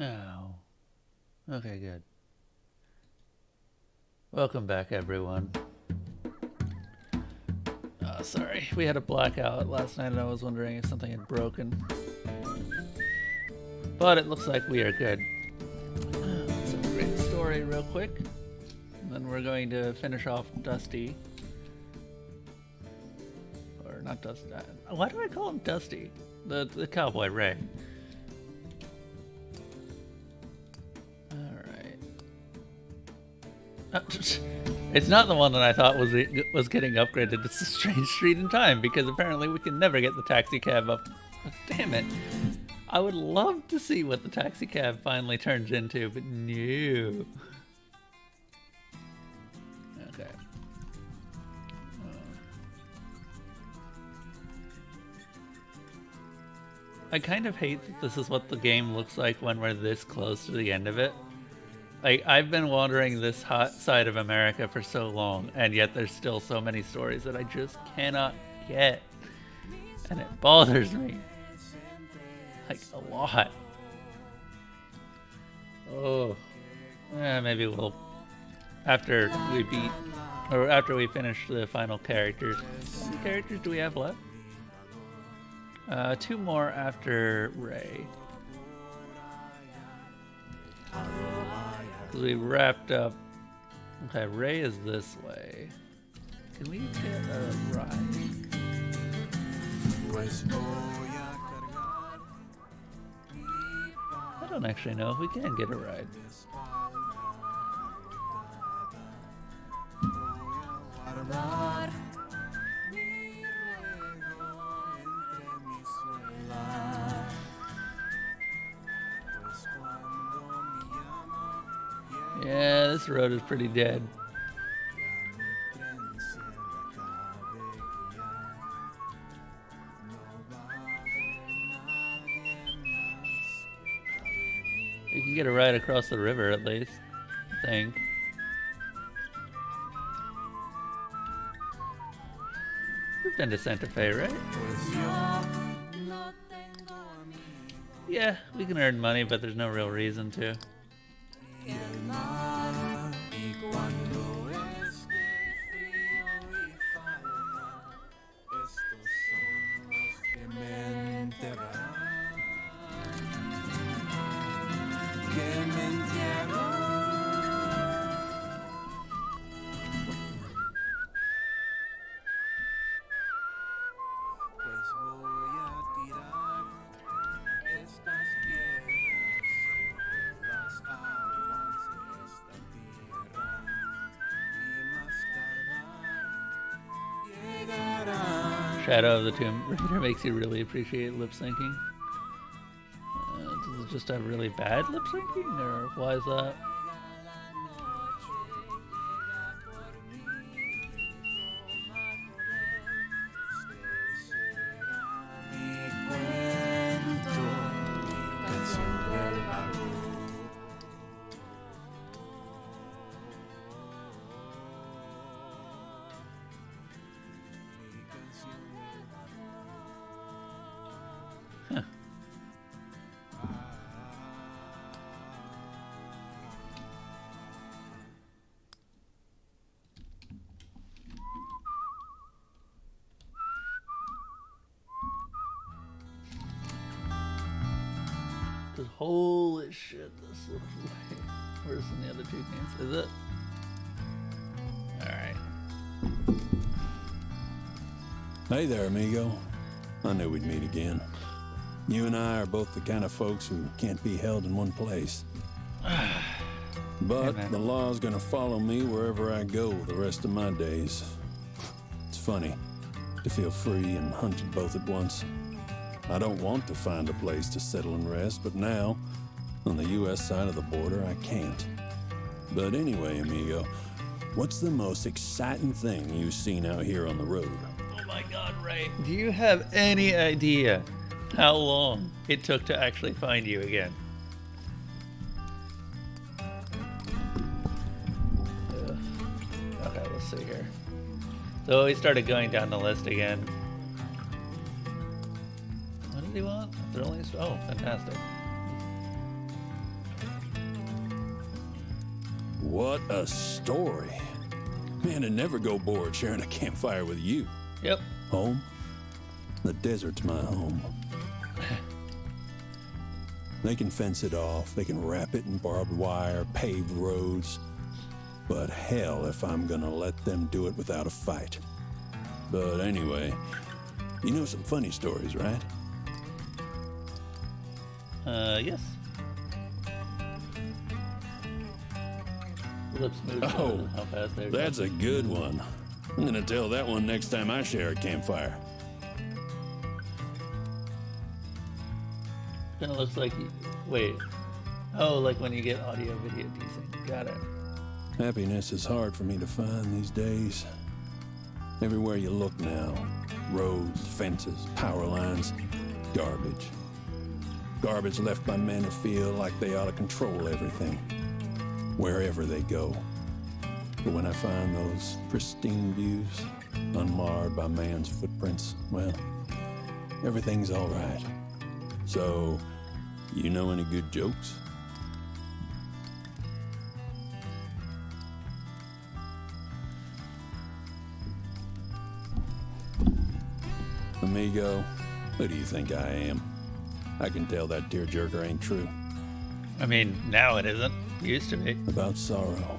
Oh, okay, good. Welcome back, everyone. Sorry, we had a blackout last night and I was wondering if something had broken. But it looks like we are good. Some great story real quick. And then we're going to finish off Dusty. Or not Dusty. Why do I call him Dusty? The cowboy, Ray. It's not the one that I thought was getting upgraded. It's a strange street in time because apparently we can never get the taxi cab up. Damn it! I would love to see what the taxi cab finally turns into, but no. Okay. I kind of hate that this is what the game looks like when we're this close to the end of it. Like, I've been wandering this hot side of America for so long, and yet there's still so many stories that I just cannot get. And it bothers me. Like, a lot. Oh. Maybe we'll... After we finish the final characters. How many characters do we have left? 2 more after Ray. Because we wrapped up. Okay, Ray is this way. Can we get a ride? I don't actually know if we can get a ride. Yeah, this road is pretty dead. You can get a ride across the river at least, I think. We've been to Santa Fe, right? Yeah, we can earn money, but there's no real reason to. Shadow of the Tomb Raider makes you really appreciate lip syncing. Does it just have really bad lip syncing, or why is that? Holy shit, this looks way worse than the other two games. Is it? Alright. Hey there, amigo. I knew we'd meet again. You and I are both the kind of folks who can't be held in one place. But the law's gonna follow me wherever I go the rest of my days. It's funny to feel free and hunted both at once. I don't want to find a place to settle and rest, but now, on the U.S. side of the border, I can't. But anyway, amigo, what's the most exciting thing you've seen out here on the road? Oh my god, Ray. Do you have any idea how long it took to actually find you again? Ugh. Okay, let's see here. So we started going down the list again. What does he want? Oh, fantastic. What a story. Man, I'd never go bored sharing a campfire with you. Yep. Home? The desert's my home. They can fence it off, they can wrap it in barbed wire, paved roads. But hell if I'm gonna let them do it without a fight. But anyway, you know some funny stories, right? Yes. Lips move. Oh, how fast they're that's a good one. I'm gonna tell that one next time I share a campfire. Kinda looks like you... Wait. Oh, like when you get audio video desync. Got it. Happiness is hard for me to find these days. Everywhere you look now, roads, fences, power lines, garbage. Garbage left by men who feel like they ought to control everything, wherever they go. But when I find those pristine views, unmarred by man's footprints, well, everything's all right. So, you know any good jokes? Amigo, who do you think I am? I can tell that tearjerker ain't true. I mean, now it isn't. It used to be. About sorrow.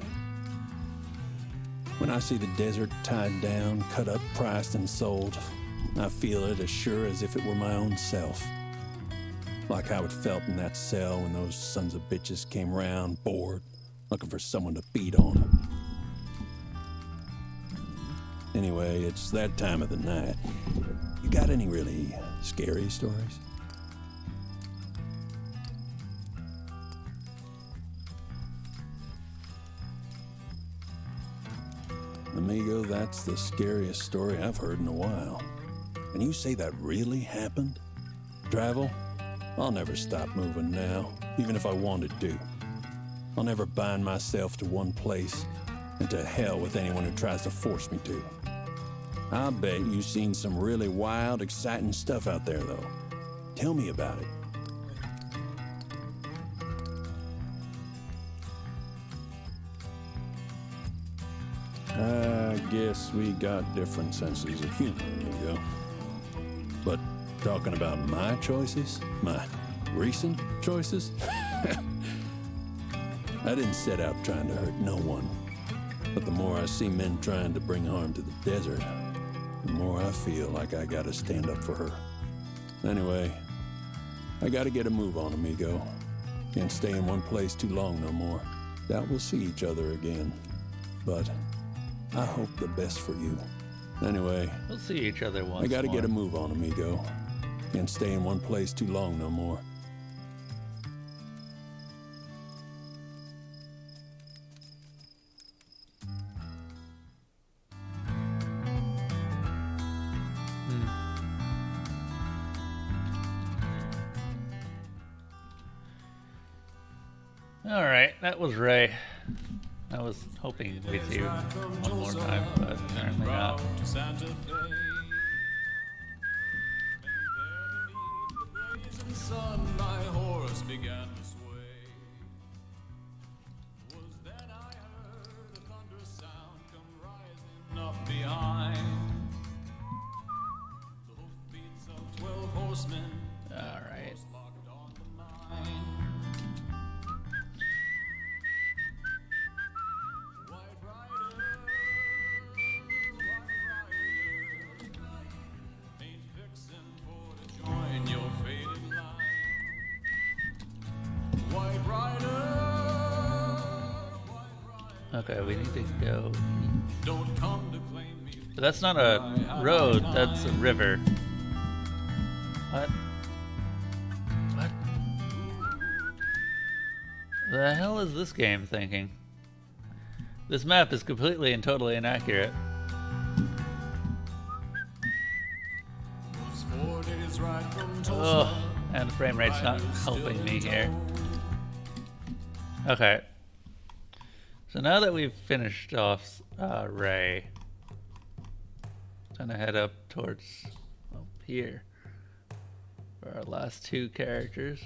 When I see the desert tied down, cut up, priced, and sold, I feel it as sure as if it were my own self. Like how it felt in that cell when those sons of bitches came round, bored, looking for someone to beat on. Anyway, it's that time of the night. You got any really scary stories? Amigo, that's the scariest story I've heard in a while. And you say that really happened? Travel? I'll never stop moving now, even if I wanted to. I'll never bind myself to one place, and to hell with anyone who tries to force me to. I bet you've seen some really wild, exciting stuff out there, though. Tell me about it. I guess we got different senses of humor, amigo. But talking about my choices, my recent choices, I didn't set out trying to hurt no one. But the more I see men trying to bring harm to the desert, the more I feel like I gotta stand up for her. Anyway, I gotta get a move on, amigo. Can't stay in one place too long no more. Doubt we'll see each other again. But I hope the best for you. Anyway, We'll see each other once I gotta more. get a move on, amigo. Can't stay in one place too long no more. Alright, that was Ray. I was hoping we'd see him one more time, but apparently not. To Santa Fe. And there beneath the blazing sun, my horse began to sway. Was then I heard a thunderous sound come rising up behind. The hoofbeats of 12 horsemen. Alright. Locked on the mine. Okay, we need to go. Don't come to claim me. But that's not a road, that's a river. What? What? The hell is this game thinking? This map is completely and totally inaccurate. Oh, and the frame rate's not helping me here. Okay. So now that we've finished off Ray, gonna head up towards up here for our last two characters.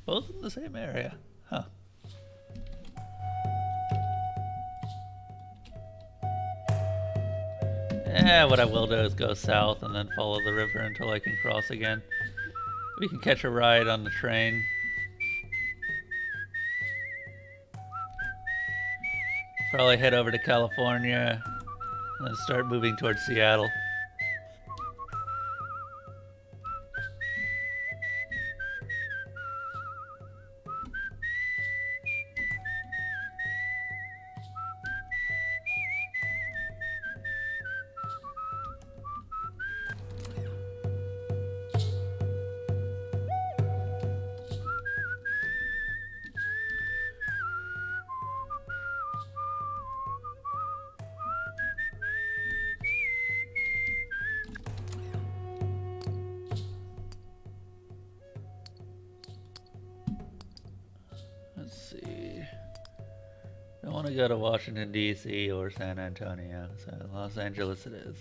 Both in the same area, huh? Yeah, what I will do is go south and then follow the river until I can cross again. We can catch a ride on the train. Probably head over to California and then start moving towards Seattle. Let's see. I want to go to Washington, D.C. or San Antonio, so Los Angeles it is.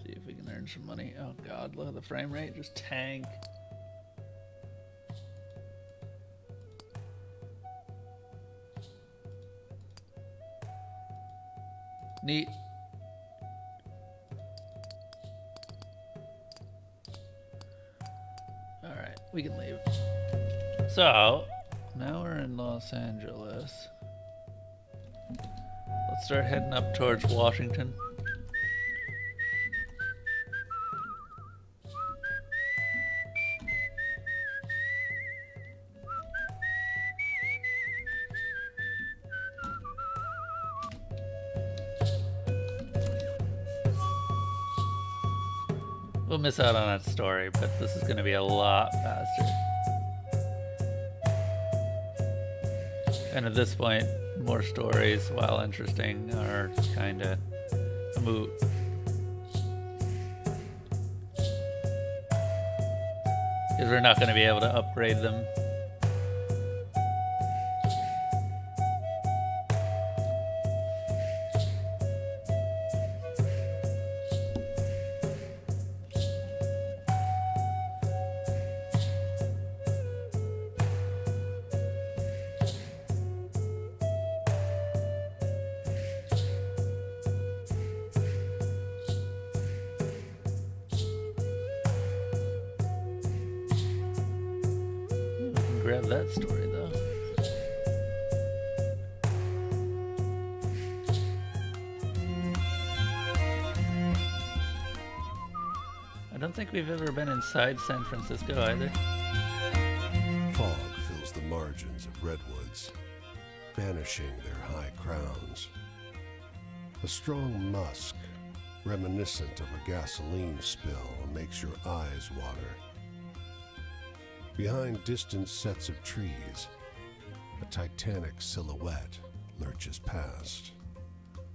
See if we can earn some money. Oh god, look at the frame rate, just tank. Neat. Alright, we can leave. So, now we're in Los Angeles. Let's start heading up towards Washington. We'll miss out on that story, but this is going to be a lot faster. And at this point, more stories, while interesting, are kind of moot. Because we're not going to be able to upgrade them. Grab that story though. I don't think we've ever been inside San Francisco either. Fog fills the margins of redwoods, banishing their high crowns. A strong musk, reminiscent of a gasoline spill, makes your eyes water. Behind distant sets of trees, a titanic silhouette lurches past.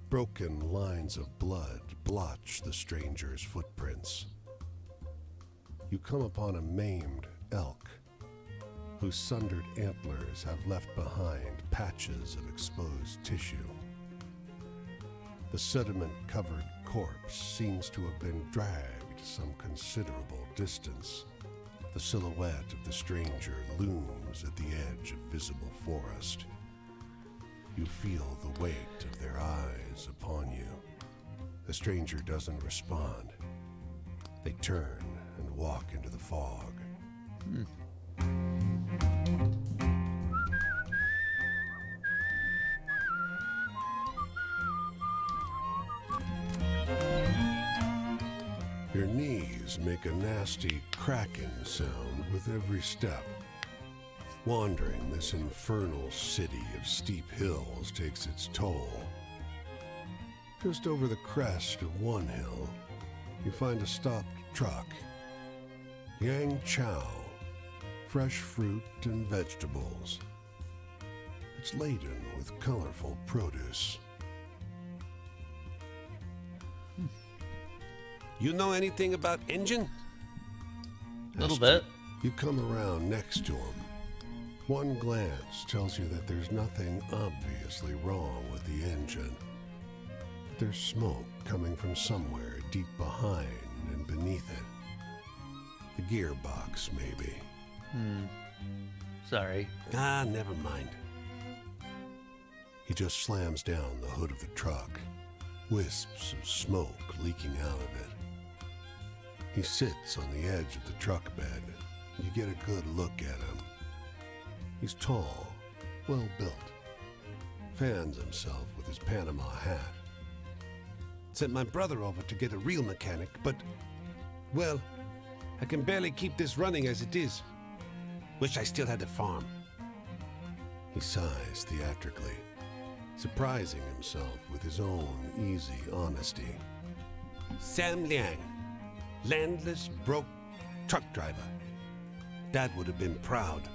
Broken lines of blood blotch the stranger's footprints. You come upon a maimed elk, whose sundered antlers have left behind patches of exposed tissue. The sediment-covered corpse seems to have been dragged some considerable distance. The silhouette of the stranger looms at the edge of visible forest. You feel the weight of their eyes upon you. The stranger doesn't respond. They turn and walk into the fog. Your knees make a nasty cracking sound with every step. Wandering this infernal city of steep hills takes its toll. Just over the crest of one hill, you find a stopped truck. Yang Chow, fresh fruit and vegetables. It's laden with colorful produce. You know anything about engine? A little bit. You come around next to him. One glance tells you that there's nothing obviously wrong with the engine. There's smoke coming from somewhere deep behind and beneath it. The gearbox, maybe. Sorry. Ah, never mind. He just slams down the hood of the truck, wisps of smoke leaking out of it. He sits on the edge of the truck bed. You get a good look at him. He's tall, well-built, fans himself with his Panama hat. Sent my brother over to get a real mechanic, but, well, I can barely keep this running as it is. Wish I still had a farm. He sighs theatrically, surprising himself with his own easy honesty. Sam Liang, landless, broke truck driver. Dad would have been proud.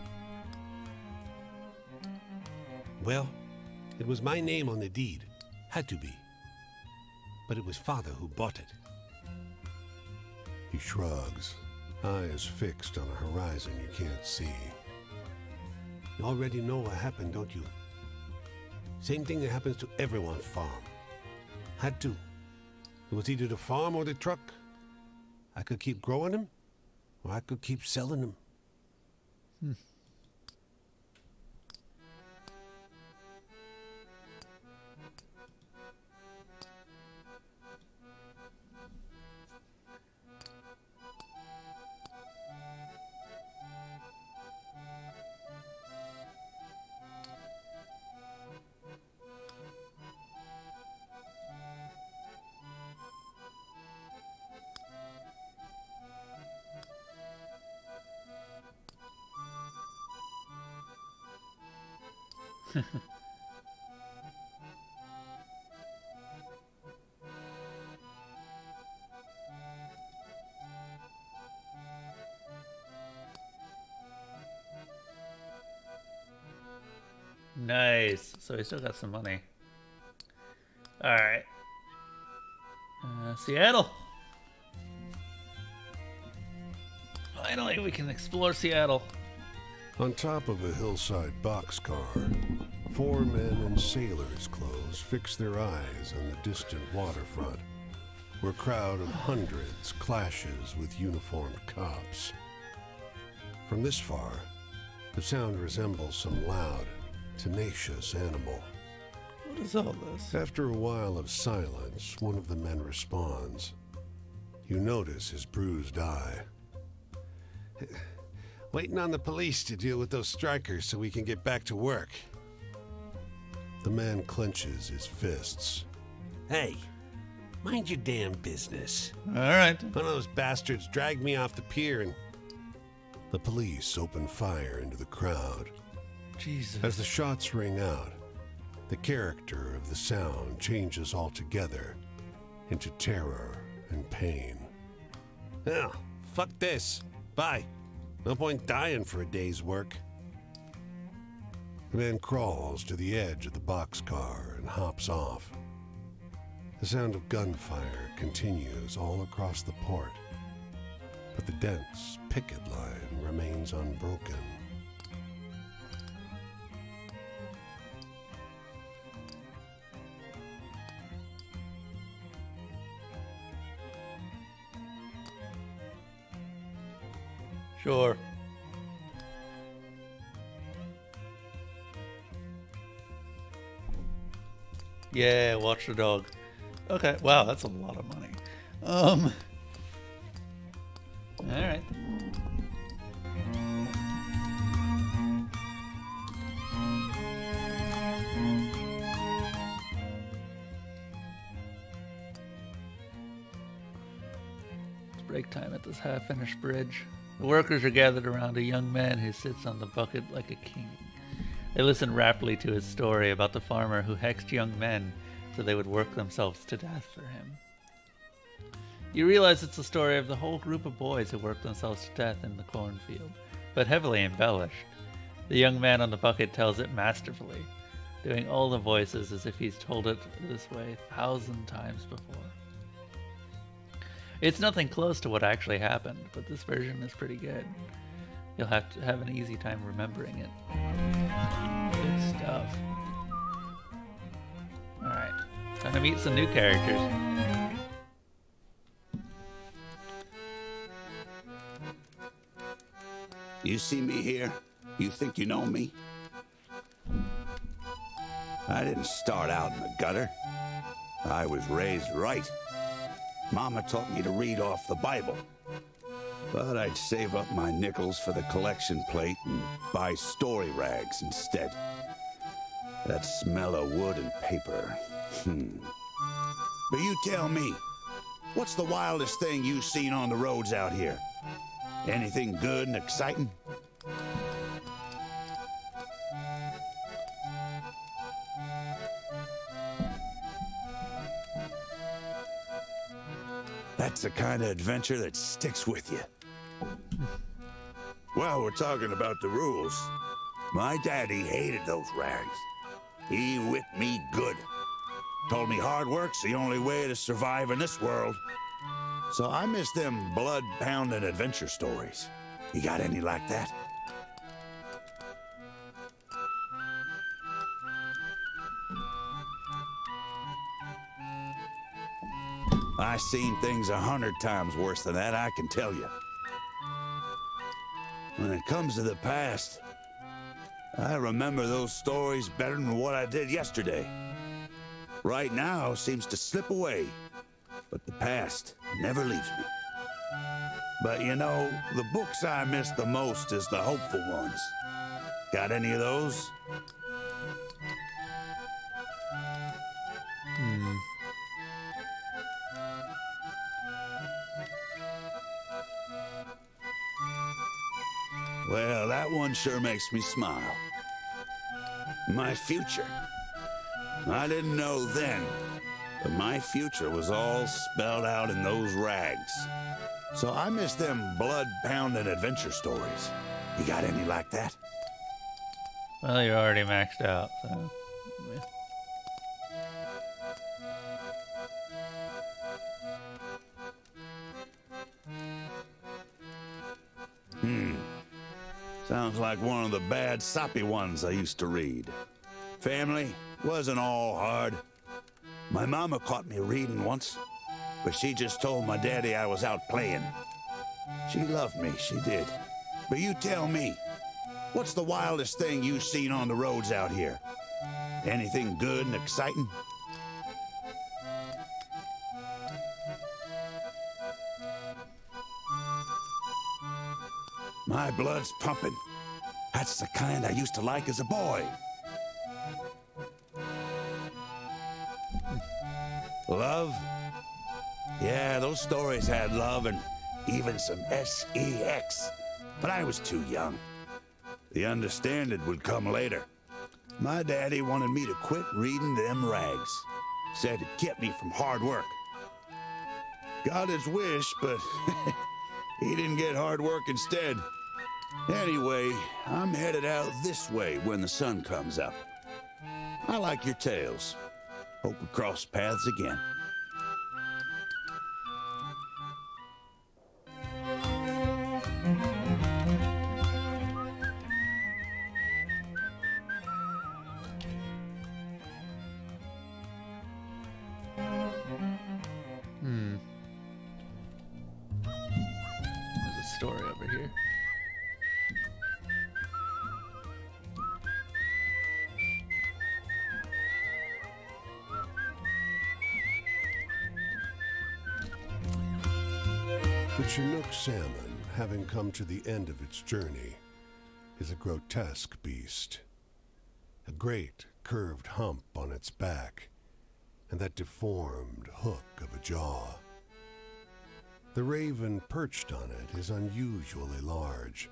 Well, it was my name on the deed. Had to be. But it was Father who bought it. He shrugs, eyes fixed on a horizon you can't see. You already know what happened, don't you? Same thing that happens to every farm. Had to. It was either the farm or the truck. I could keep growing them, or I could keep selling them. Nice. So we still got some money. Alright. Seattle. Finally, we can explore Seattle. On top of a hillside boxcar, 4 men in sailors' clothes fix their eyes on the distant waterfront, where a crowd of hundreds clashes with uniformed cops. From this far, the sound resembles some loud, tenacious animal. What is all this? After a while of silence, one of the men responds. You notice his bruised eye. Waiting on the police to deal with those strikers so we can get back to work. The man clenches his fists. Hey, mind your damn business. Alright. One of those bastards dragged me off the pier and... The police open fire into the crowd. Jesus. As the shots ring out, the character of the sound changes altogether into terror and pain. Oh, fuck this. Bye. No point dying for a day's work. The man crawls to the edge of the boxcar and hops off. The sound of gunfire continues all across the port, but the dense picket line remains unbroken. Sure. Yeah, watch the dog. Okay, wow, that's a lot of money. Alright. It's break time at this half-finished bridge. The workers are gathered around a young man who sits on the bucket like a king. They listen raptly to his story about the farmer who hexed young men so they would work themselves to death for him. You realize it's the story of the whole group of boys who worked themselves to death in the cornfield, but heavily embellished. The young man on the bucket tells it masterfully, doing all the voices as if he's told it this way 1,000 times before. It's nothing close to what actually happened, but this version is pretty good. You'll have to have an easy time remembering it. Good stuff. Alright, time to meet some new characters. You see me here? You think you know me? I didn't start out in the gutter. I was raised right. Mama taught me to read off the Bible. But I'd save up my nickels for the collection plate and buy story rags instead. That smell of wood and paper. But you tell me, what's the wildest thing you've seen on the roads out here? Anything good and exciting? That's the kind of adventure that sticks with you. Well, we're talking about the rules. My daddy hated those rags. He whipped me good. Told me hard work's the only way to survive in this world. So I miss them blood-pounding adventure stories. You got any like that? I seen things 100 times worse than that, I can tell you. When it comes to the past, I remember those stories better than what I did yesterday. Right now seems to slip away, but the past never leaves me. But you know, the books I miss the most is the hopeful ones. Got any of those? Well, that one sure makes me smile. My future. I didn't know then, but my future was all spelled out in those rags. So I miss them blood-pounding adventure stories. You got any like that? Well, you're already maxed out, so. Yeah. Sounds like one of the bad soppy ones I used to read. Family wasn't all hard. My mama caught me reading once, but she just told my daddy I was out playing. She loved me, she did. But you tell me, what's the wildest thing you've seen on the roads out here? Anything good and exciting? My blood's pumping. That's the kind I used to like as a boy. Love? Yeah, those stories had love and even some sex. But I was too young. The understanding would come later. My daddy wanted me to quit reading them rags. Said it kept me from hard work. Got his wish, but he didn't get hard work instead. Anyway, I'm headed out this way when the sun comes up. I like your tales. Hope we cross paths again. There's a story over here. The Chinook salmon, having come to the end of its journey, is a grotesque beast. A great curved hump on its back, and that deformed hook of a jaw. The raven perched on it is unusually large,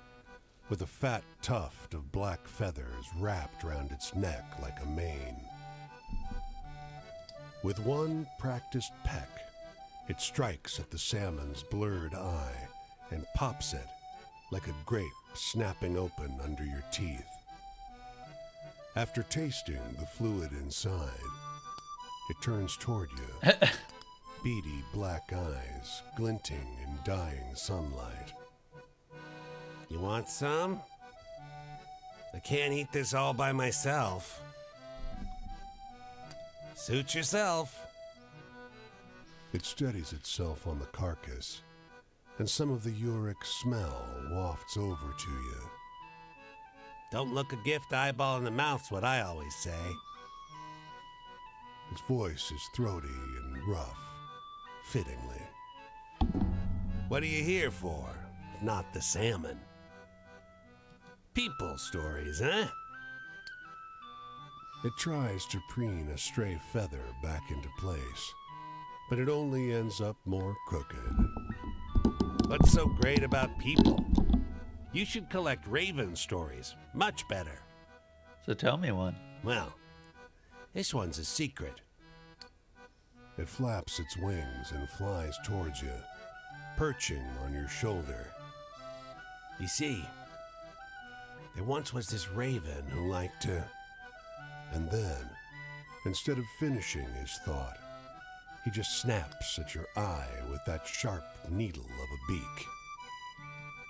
with a fat tuft of black feathers wrapped round its neck like a mane. With one practiced peck, it strikes at the salmon's blurred eye and pops it like a grape snapping open under your teeth. After tasting the fluid inside, it turns toward you, beady black eyes glinting in dying sunlight. You want some? I can't eat this all by myself. Suit yourself. It steadies itself on the carcass, and some of the uric smell wafts over to you. Don't look a gift eyeball in the mouth's what I always say. Its voice is throaty and rough, fittingly. What are you here for? If not the salmon. People stories, huh? It tries to preen a stray feather back into place, but it only ends up more crooked. What's so great about people? You should collect raven stories. Much better. So tell me one. Well, this one's a secret. It flaps its wings and flies towards you, perching on your shoulder. You see, there once was this raven who liked to... And then, instead of finishing his thought, he just snaps at your eye with that sharp needle of a beak.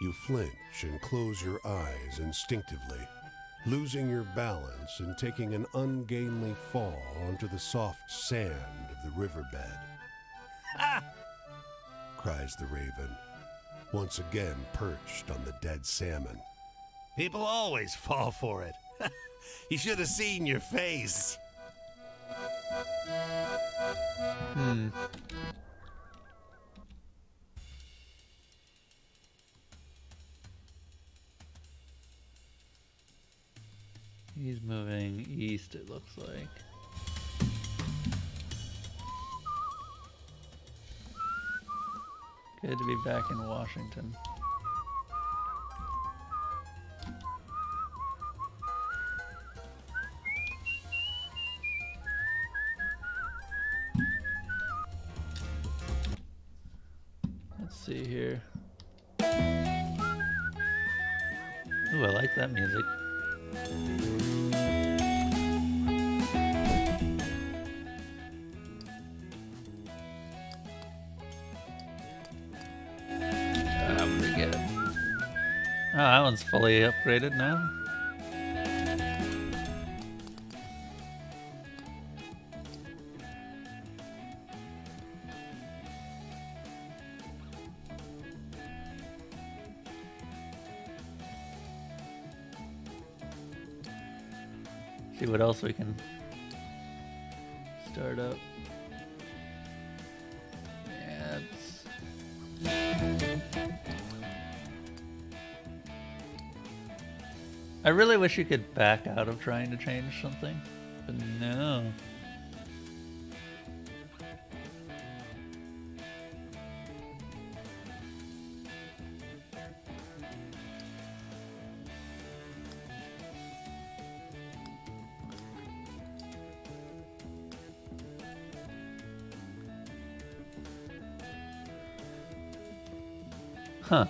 You flinch and close your eyes instinctively, losing your balance and taking an ungainly fall onto the soft sand of the riverbed. Ha! Cries the raven, once again perched on the dead salmon. People always fall for it. You should have seen your face. He's moving east, it looks like. Good to be back in Washington. Let's see here. Ooh, I like that music. What do we get? Oh, that one's fully upgraded now. See what else we can start up. Yeah, I really wish you could back out of trying to change something, but no. Huh.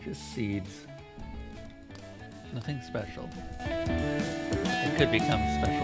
Just seeds. Nothing special. It could become special